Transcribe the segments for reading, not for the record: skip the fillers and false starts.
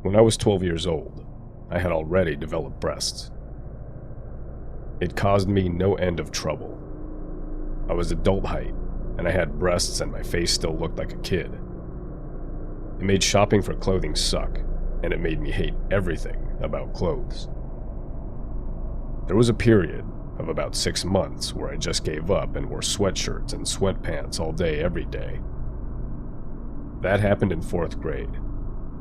When I was 12 years old, I had already developed breasts. It caused me no end of trouble. I was adult height, and I had breasts and my face still looked like a kid. It made shopping for clothing suck, and it made me hate everything about clothes. There was a period of about 6 months where I just gave up and wore sweatshirts and sweatpants all day every day. That happened in 4th grade,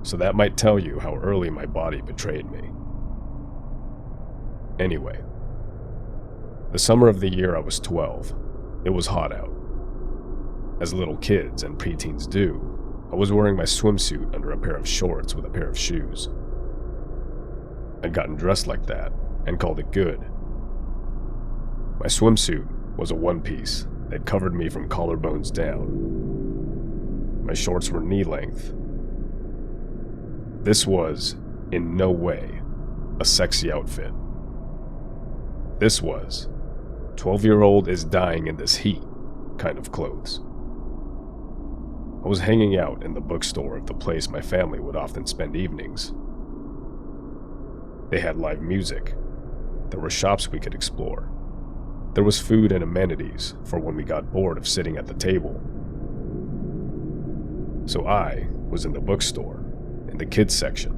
so that might tell you how early my body betrayed me. Anyway, the summer of the year I was 12, it was hot out. As little kids and preteens do, I was wearing my swimsuit under a pair of shorts with a pair of shoes. I'd gotten dressed like that and called it good. My swimsuit was a one-piece that covered me from collarbones down. My shorts were knee-length. This was, in no way, a sexy outfit. This was 12-year-old is dying in this heat kind of clothes. I was hanging out in the bookstore of the place my family would often spend evenings. They had live music. There were shops we could explore. There was food and amenities for when we got bored of sitting at the table. So I was in the bookstore, in the kids section.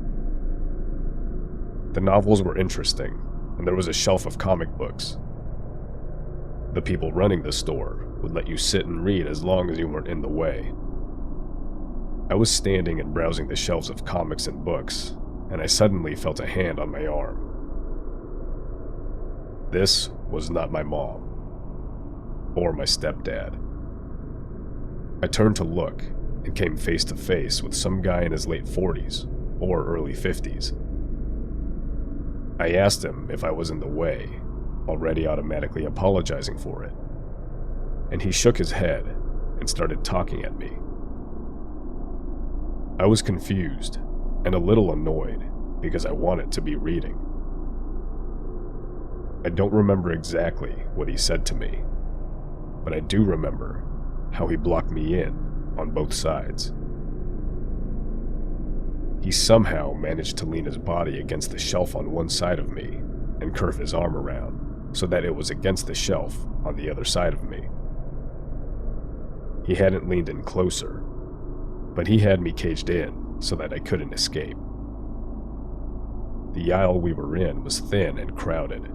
The novels were interesting, and there was a shelf of comic books. The people running the store would let you sit and read as long as you weren't in the way. I was standing and browsing the shelves of comics and books, and I suddenly felt a hand on my arm. This was not my mom, or my stepdad. I turned to look and came face to face with some guy in his late 40s or early 50s. I asked him if I was in the way, already automatically apologizing for it, and he shook his head and started talking at me. I was confused and a little annoyed because I wanted to be reading. I don't remember exactly what he said to me, but I do remember how he blocked me in on both sides. He somehow managed to lean his body against the shelf on one side of me and curve his arm around so that it was against the shelf on the other side of me. He hadn't leaned in closer, but he had me caged in so that I couldn't escape. The aisle we were in was thin and crowded,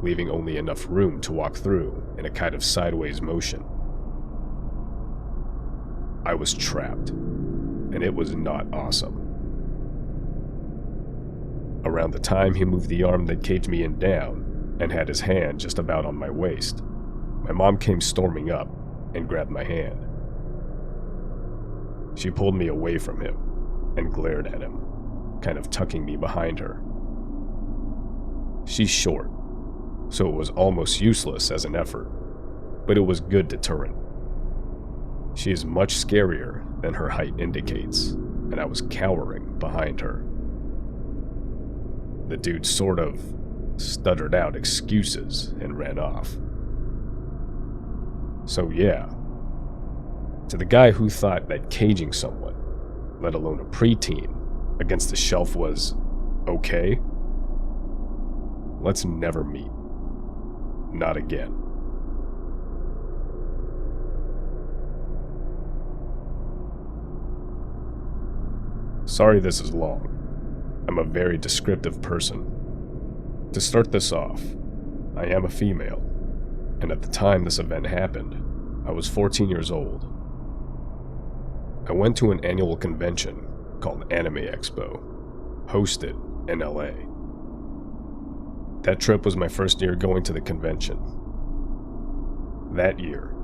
leaving only enough room to walk through in a kind of sideways motion. I was trapped, and it was not awesome. Around the time he moved the arm that caged me in down and had his hand just about on my waist, my mom came storming up and grabbed my hand. She pulled me away from him and glared at him, kind of tucking me behind her. She's short, so it was almost useless as an effort, but it was good deterrent. She is much scarier than her height indicates, and I was cowering behind her. The dude sort of stuttered out excuses and ran off. So yeah, to the guy who thought that caging someone, let alone a preteen, against the shelf was okay, let's never meet. Not again. Sorry this is long. I'm a very descriptive person. To start this off, I am a female, and at the time this event happened, I was 14 years old. I went to an annual convention called Anime Expo, hosted in LA. That trip was my first year going to the convention. That year,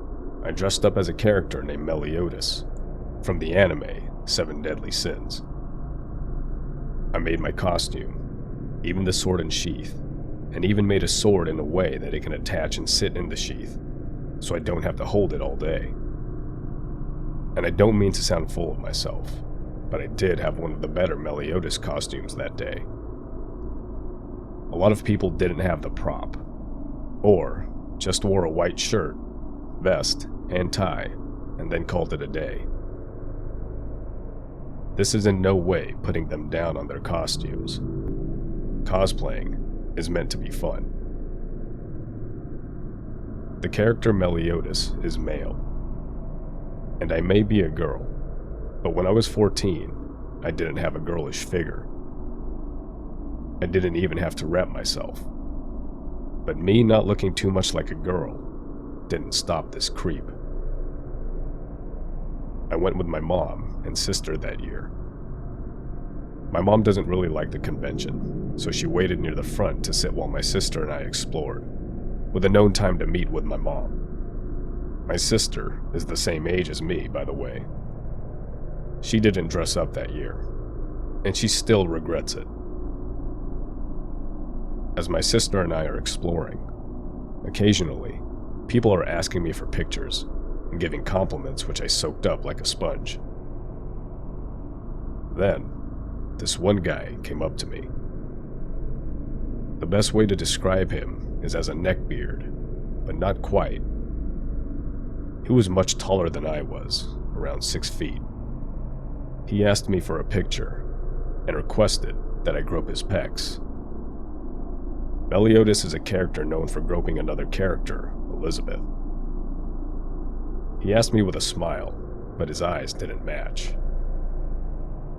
I dressed up as a character named Meliodas, from the anime 7 Deadly Sins. I made my costume, even the sword and sheath, and even made a sword in a way that it can attach and sit in the sheath, so I don't have to hold it all day. And I don't mean to sound full of myself, but I did have one of the better Meliodas costumes that day. A lot of people didn't have the prop, or just wore a white shirt, vest, and tie, and then called it a day. This is in no way putting them down on their costumes. Cosplaying is meant to be fun. The character Meliodas is male, and I may be a girl, but when I was 14, I didn't have a girlish figure. I didn't even have to wrap myself. But me not looking too much like a girl didn't stop this creep. I went with my mom and sister that year. My mom doesn't really like the convention, so she waited near the front to sit while my sister and I explored, with a known time to meet with my mom. My sister is the same age as me, by the way. She didn't dress up that year, and she still regrets it. As my sister and I are exploring, occasionally, people are asking me for pictures and giving compliments which I soaked up like a sponge. Then, this one guy came up to me. The best way to describe him is as a neckbeard, but not quite. He was much taller than I was, around 6 feet. He asked me for a picture and requested that I grope his pecs. Meliodas is a character known for groping another character, Elizabeth. He asked me with a smile, but his eyes didn't match.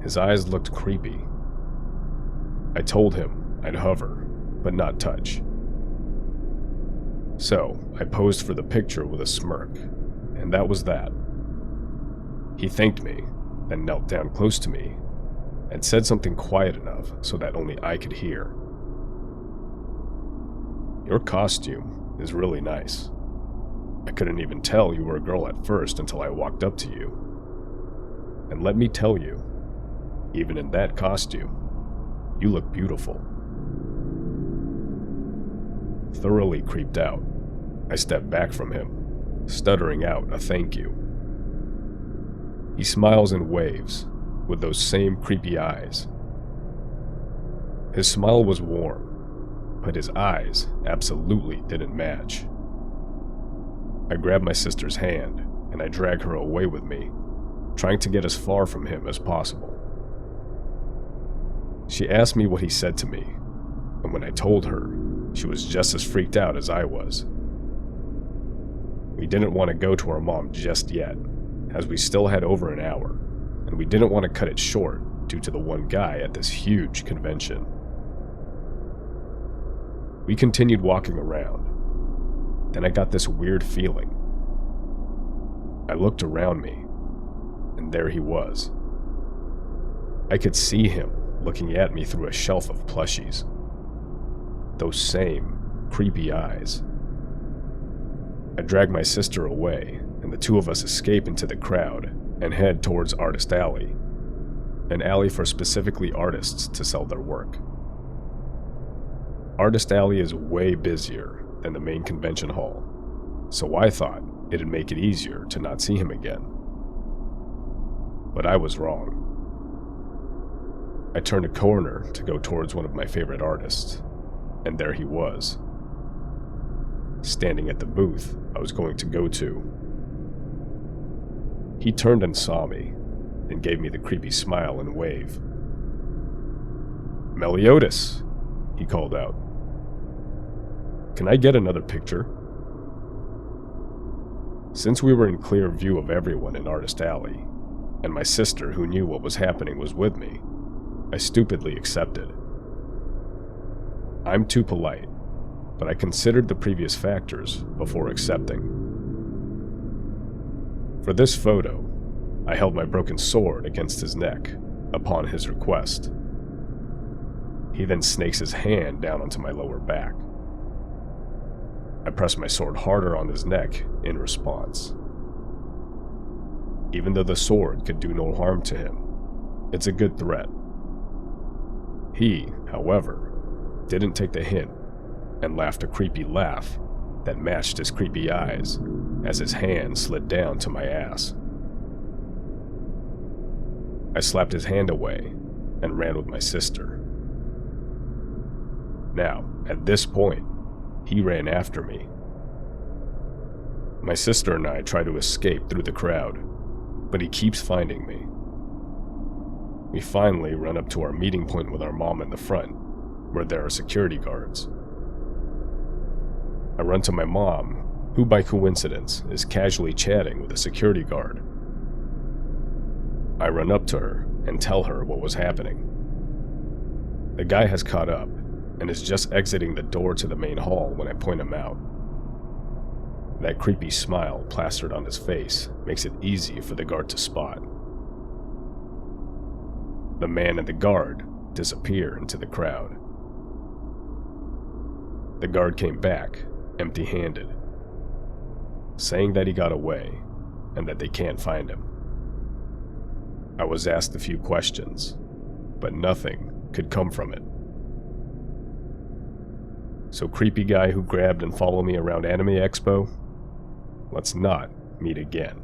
His eyes looked creepy. I told him I'd hover, but not touch. So, I posed for the picture with a smirk, and that was that. He thanked me, then knelt down close to me, and said something quiet enough so that only I could hear. "Your costume is really nice. I couldn't even tell you were a girl at first until I walked up to you. And let me tell you, even in that costume, you look beautiful." Thoroughly creeped out, I stepped back from him, stuttering out a thank you. He smiles and waves, with those same creepy eyes. His smile was warm, but his eyes absolutely didn't match. I grab my sister's hand, and I drag her away with me, trying to get as far from him as possible. She asked me what he said to me, and when I told her, she was just as freaked out as I was. We didn't want to go to our mom just yet, as we still had over an hour, and we didn't want to cut it short due to the one guy at this huge convention. We continued walking around. Then I got this weird feeling. I looked around me, and there he was. I could see him looking at me through a shelf of plushies. Those same creepy eyes. I drag my sister away, and the two of us escape into the crowd and head towards Artist Alley, an alley for specifically artists to sell their work. Artist Alley is way busier than the main convention hall, so I thought it'd make it easier to not see him again. But I was wrong. I turned a corner to go towards one of my favorite artists, and there he was, standing at the booth I was going to go to. He turned and saw me, then gave me the creepy smile and wave. "Meliodas," he called out. "Can I get another picture?" Since we were in clear view of everyone in Artist Alley, and my sister who knew what was happening was with me, I stupidly accepted. I'm too polite, but I considered the previous factors before accepting. For this photo, I held my broken sword against his neck, upon his request. He then snakes his hand down onto my lower back. I press my sword harder on his neck in response. Even though the sword could do no harm to him, it's a good threat. He, however, didn't take the hint and laughed a creepy laugh that matched his creepy eyes as his hand slid down to my ass. I slapped his hand away and ran with my sister. Now, at this point, he ran after me. My sister and I try to escape through the crowd, but he keeps finding me. We finally run up to our meeting point with our mom in the front, where there are security guards. I run to my mom, who by coincidence is casually chatting with a security guard. I run up to her and tell her what was happening. The guy has caught up and is just exiting the door to the main hall when I point him out. That creepy smile plastered on his face makes it easy for the guard to spot. The man and the guard disappear into the crowd. The guard came back, empty-handed, saying that he got away and that they can't find him. I was asked a few questions, but nothing could come from it. So creepy guy who grabbed and followed me around Anime Expo, let's not meet again.